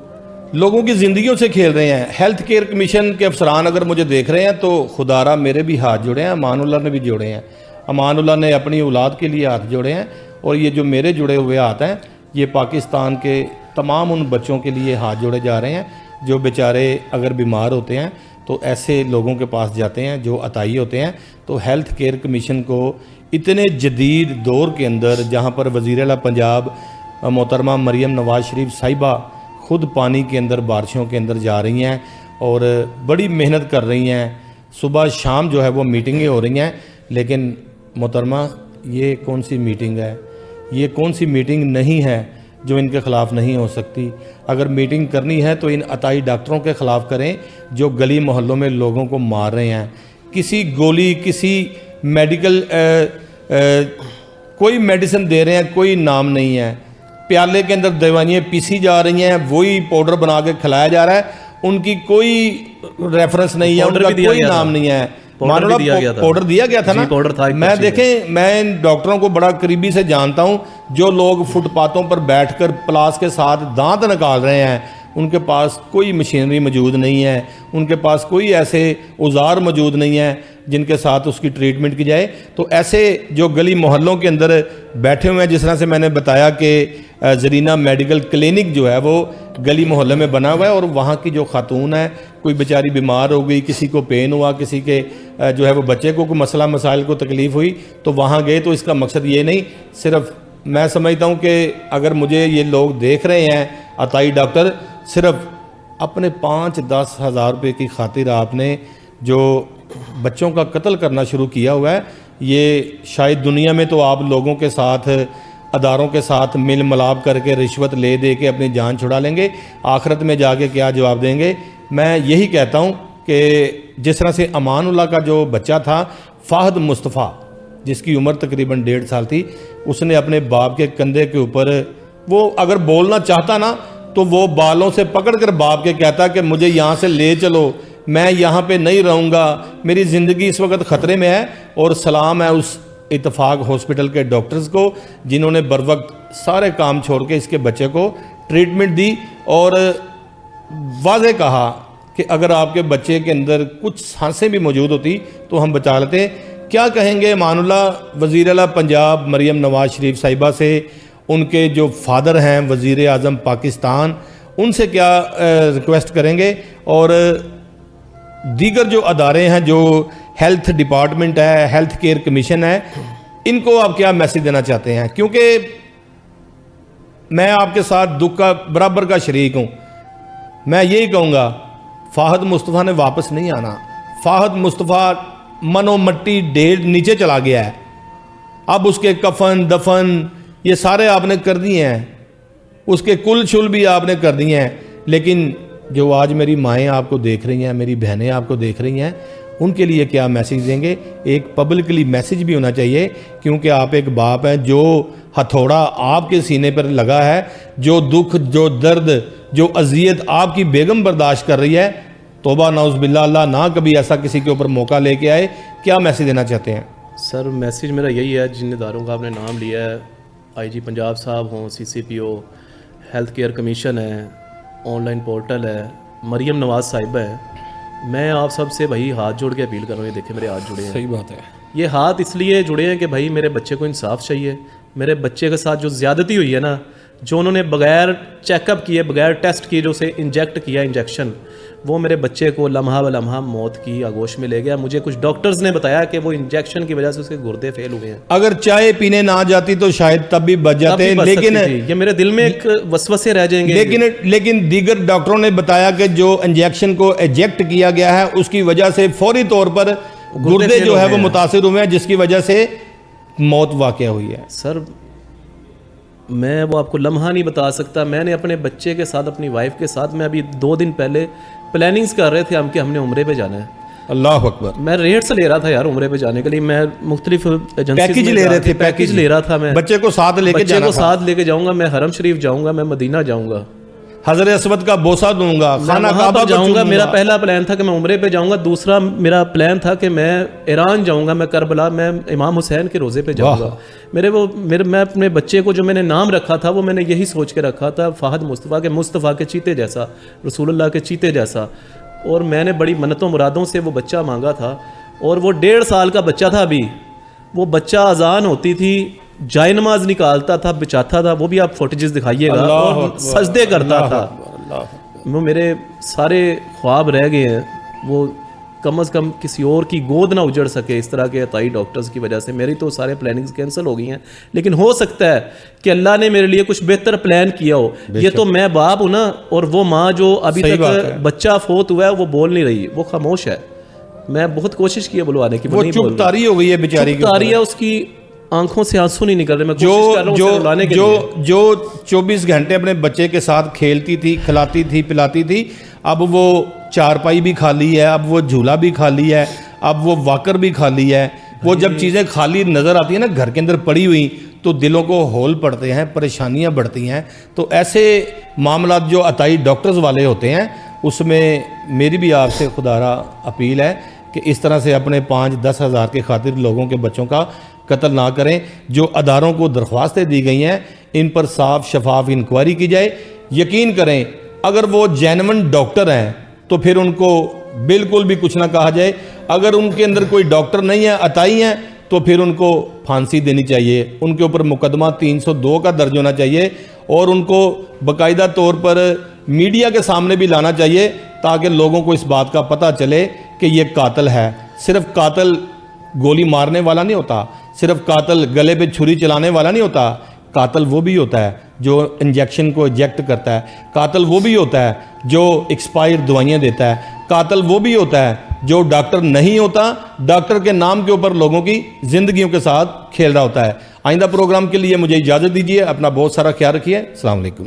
لوگوں کی زندگیوں سے کھیل رہے ہیں. ہیلتھ کیئر کمیشن کے افسران اگر مجھے دیکھ رہے ہیں تو خدارہ میرے بھی ہاتھ جوڑے ہیں, امان اللہ نے بھی جوڑے ہیں. امان اللہ نے اپنی اولاد کے لیے ہاتھ جوڑے ہیں, اور یہ جو میرے جڑے ہوئے ہاتھ ہیں یہ پاکستان کے تمام ان بچوں کے لیے ہاتھ جوڑے جا رہے ہیں جو بیچارے اگر بیمار ہوتے ہیں تو ایسے لوگوں کے پاس جاتے ہیں جو عطائی ہوتے ہیں. تو ہیلتھ کیئر کمیشن کو اتنے جدید دور کے اندر, جہاں پر وزیر اعلیٰ پنجاب محترمہ مریم نواز شریف صاحبہ خود پانی کے اندر, بارشوں کے اندر جا رہی ہیں اور بڑی محنت کر رہی ہیں, صبح شام جو ہے وہ میٹنگیں ہو رہی ہیں, لیکن محترمہ یہ کون سی میٹنگ ہے؟ یہ کون سی میٹنگ نہیں ہے جو ان کے خلاف نہیں ہو سکتی؟ اگر میٹنگ کرنی ہے تو ان عطائی ڈاکٹروں کے خلاف کریں جو گلی محلوں میں لوگوں کو مار رہے ہیں. کسی گولی, کسی میڈیکل کوئی میڈیسن دے رہے ہیں, کوئی نام نہیں ہے. پیالے کے اندر دوائیاں پیسی جا رہی ہیں, وہی پاؤڈر بنا کے کھلایا جا رہا ہے, ان کی کوئی ریفرنس نہیں ہے, ان کا کوئی نام نہیں ہے. پاؤڈر دیا گیا تھا نا. میں دیکھیں, میں ان ڈاکٹروں کو بڑا قریبی سے جانتا ہوں جو لوگ فٹ پاتھوں پر بیٹھ کر پلاس کے ساتھ دانت نکال رہے ہیں, ان کے پاس کوئی مشینری موجود نہیں ہے, ان کے پاس کوئی ایسے اوزار موجود نہیں ہے جن کے ساتھ اس کی ٹریٹمنٹ کی جائے. تو ایسے جو گلی محلوں کے اندر بیٹھے ہوئے ہیں, جس طرح سے میں نے بتایا کہ زرینہ میڈیکل کلینک جو ہے وہ گلی محلے میں بنا ہوا ہے, اور وہاں کی جو خاتون ہے کوئی بیچاری بیمار ہو گئی, کسی کو پین ہوا, کسی کے جو ہے وہ بچے کو کوئی مسئلہ مسائل کو تکلیف ہوئی تو وہاں گئے. تو اس کا مقصد یہ نہیں, صرف میں سمجھتا ہوں کہ اگر مجھے یہ لوگ دیکھ رہے ہیں عطائی ڈاکٹر, صرف اپنے 5-10 ہزار روپے کی خاطر آپ نے جو بچوں کا قتل کرنا شروع کیا ہوا ہے, یہ شاید دنیا میں تو آپ لوگوں کے ساتھ, اداروں کے ساتھ مل ملاب کر کے رشوت لے دے کے اپنی جان چھڑا لیں گے, آخرت میں جا کے کیا جواب دیں گے. میں یہی کہتا ہوں کہ جس طرح سے امان اللہ کا جو بچہ تھا فہد مصطفیٰ, جس کی عمر تقریباً 1.5 سال تھی, اس نے اپنے باپ کے کندھے کے اوپر, وہ اگر بولنا چاہتا نا تو وہ بالوں سے پکڑ کر باپ کے کہتا کہ مجھے یہاں سے لے چلو, میں یہاں پہ نہیں رہوں گا, میری زندگی اس وقت خطرے میں ہے. اور سلام ہے اس اتفاق ہاسپٹل کے ڈاکٹرز کو جنہوں نے بر وقت سارے کام چھوڑ کے اس کے بچے کو ٹریٹمنٹ دی, اور واضح کہا کہ اگر آپ کے بچے کے اندر کچھ سانسیں بھی موجود ہوتی تو ہم بچا لیتے. کیا کہیں گے مان اللہ وزیر اعلیٰ پنجاب مریم نواز شریف صاحبہ سے، ان کے جو فادر ہیں وزیر اعظم پاکستان، ان سے کیا ریکویسٹ کریں گے، اور دیگر جو ادارے ہیں، جو ہیلتھ ڈپارٹمنٹ ہے، ہیلتھ کیئر کمیشن ہے، ان کو آپ کیا میسیج دینا چاہتے ہیں؟ کیونکہ میں آپ کے ساتھ دکھ کا برابر کا شریک ہوں. میں یہی کہوں گا فہد مصطفیٰ نے واپس نہیں آنا. فہد مصطفیٰ منو مٹی ڈھیر نیچے چلا گیا ہے. اب اس کے کفن دفن یہ سارے آپ نے کر دیے ہیں، اس کے کل شل بھی آپ نے کر دیے ہیں، لیکن جو آج میری مائیں آپ کو دیکھ رہی ہیں، میری بہنیں آپ کو دیکھ رہی ہیں، ان کے لیے کیا میسیج دیں گے؟ ایک پبلکلی میسیج بھی ہونا چاہیے، کیونکہ آپ ایک باپ ہیں. جو ہتھوڑا آپ کے سینے پر لگا ہے، جو دکھ، جو درد، جو اذیت آپ کی بیگم برداشت کر رہی ہے، توبہ نعوذ باللہ، اللہ نہ کبھی ایسا کسی کے اوپر موقع لے کے آئے. کیا میسیج دینا چاہتے ہیں؟ سر میسیج میرا یہی ہے، جن اداروں کا آپ نے نام لیا ہے، آئی جی پنجاب صاحب ہوں، سی سی پی او، ہیلتھ کیئر کمیشن ہے، آن لائن پورٹل ہے، مریم نواز صاحبہ ہے، میں آپ سب سے بھائی ہاتھ جوڑ کے اپیل کر رہا ہوں. یہ دیکھیں میرے ہاتھ جڑے ہیں. صحیح بات ہے. یہ ہاتھ اس لیے جڑے ہیں کہ بھائی میرے بچے کو انصاف چاہیے. میرے بچے کے ساتھ جو زیادتی ہوئی ہے نا، جو انہوں نے بغیر چیک اپ کیے، بغیر ٹیسٹ کیے جو اسے انجیکٹ کیا انجیکشن، وہ میرے بچے کو لمحہ بہ لمحہ موت کی آگوش میں لے گیا. مجھے کچھ ڈاکٹرز نے بتایا کہ وہ انجیکشن کی وجہ سے اس کے گردے فیل ہوئے ہیں. اگر چائے پینے نہ جاتی تو شاید تب بھی بچ جاتے، لیکن یہ میرے دل میں ایک وسوسے رہ جائیں گے. لیکن دیگر ڈاکٹروں نے بتایا کہ جو انجیکشن کو ایجیکٹ کیا گیا ہے اس کی وجہ سے فوری طور پر گردے جو ہے وہ متاثر ہوئے ہیں، جس کی وجہ سے موت واقع ہوئی ہے. سر میں وہ آپ کو لمحہ نہیں بتا سکتا. میں نے اپنے بچے کے ساتھ، اپنی وائف کے ساتھ، میں ابھی 2 دن پہلے پلاننگز کر رہے تھے کہ ہم نے عمرے پہ جانا ہے. اللہ اکبر. میں ریٹس لے رہا تھا یار عمرے پہ جانے کے لیے. میں مختلف پیکیج لے رہے تھے، پیکیج لے رہا تھا. میں بچے کو ساتھ لے کے بچے کو ساتھ لے کے جاؤں گا، میں حرم شریف جاؤں گا، میں مدینہ جاؤں گا، حضرت اسود کا بوسہ دوں گا، خانہ وہاں کعبہ پر جاؤں گا. میرا پہلا پلان تھا کہ میں عمرے پہ جاؤں گا. دوسرا میرا پلان تھا کہ میں ایران جاؤں گا، میں کربلا، میں امام حسین کے روزے پہ جاؤں گا. میں اپنے بچے کو جو میں نے نام رکھا تھا وہ میں نے یہی سوچ کے رکھا تھا، فہد مصطفیٰ کے، مصطفیٰ کے چیتے جیسا، رسول اللہ کے چیتے جیسا. اور میں نے بڑی منتوں مرادوں سے وہ بچہ مانگا تھا، اور وہ 1.5 سال کا بچہ تھا. ابھی وہ بچہ اذان ہوتی تھی، جائے نماز نکالتا تھا، بچاتا تھا، وہ بھی آپ فوٹیجز دکھائیے گا، اور سجدے کرتا تھا. وہ میرے سارے خواب رہ گئے ہیں. وہ کم از کم کسی اور کی گود نہ اجڑ سکے اس طرح کے عطائی ڈاکٹرز کی وجہ سے. میری تو سارے پلاننگز کینسل ہو گئی ہیں، لیکن ہو سکتا ہے کہ اللہ نے میرے لیے کچھ بہتر پلان کیا ہو. یہ تو میں باپ ہوں نا، اور وہ ماں جو ابھی تک بچہ فوت ہوا ہے وہ بول نہیں رہی، وہ خاموش ہے. میں بہت کوشش کی ہے بلوانے کی، وہ چپ تاری ہو گئی ہے بیچاری کی. تاری ہے، اس کی آنکھوں سے آنسو نہیں نکل رہے. میں کوشش کر رہا ہوں اسے رلانے کے لیے. جو 24 گھنٹے اپنے بچے کے ساتھ کھیلتی تھی، کھلاتی تھی، پلاتی تھی، اب وہ چارپائی بھی خالی ہے، اب وہ جھولا بھی خالی ہے، اب وہ واکر بھی خالی ہے. وہ جب چیزیں خالی نظر آتی ہیں نا گھر کے اندر پڑی ہوئی، تو دلوں کو ہول پڑتے ہیں، پریشانیاں بڑھتی ہیں. تو ایسے معاملات جو عطائی ڈاکٹرز والے ہوتے ہیں، اس میں میری بھی آپ سے خدارہ اپیل ہے کہ اس طرح سے اپنے 5-10 ہزار کے خاطر لوگوں کے بچوں کا قتل نہ کریں. جو اداروں کو درخواستیں دی گئی ہیں ان پر صاف شفاف انکوائری کی جائے. یقین کریں اگر وہ جینون ڈاکٹر ہیں تو پھر ان کو بالکل بھی کچھ نہ کہا جائے. اگر ان کے اندر کوئی ڈاکٹر نہیں ہے، عطائی ہیں، تو پھر ان کو پھانسی دینی چاہیے. ان کے اوپر مقدمہ 302 کا درج ہونا چاہیے، اور ان کو باقاعدہ طور پر میڈیا کے سامنے بھی لانا چاہیے تاکہ لوگوں کو اس بات کا پتہ چلے کہ یہ قاتل ہے. صرف قاتل گولی مارنے والا نہیں ہوتا، صرف قاتل گلے پہ چھری چلانے والا نہیں ہوتا. قاتل وہ بھی ہوتا ہے جو انجیکشن کو ایجیکٹ کرتا ہے. قاتل وہ بھی ہوتا ہے جو ایکسپائر دوائیاں دیتا ہے. قاتل وہ بھی ہوتا ہے جو ڈاکٹر نہیں ہوتا، ڈاکٹر کے نام کے اوپر لوگوں کی زندگیوں کے ساتھ کھیل رہا ہوتا ہے. آئندہ پروگرام کے لیے مجھے اجازت دیجیے. اپنا بہت سارا خیال رکھیے. السلام علیکم.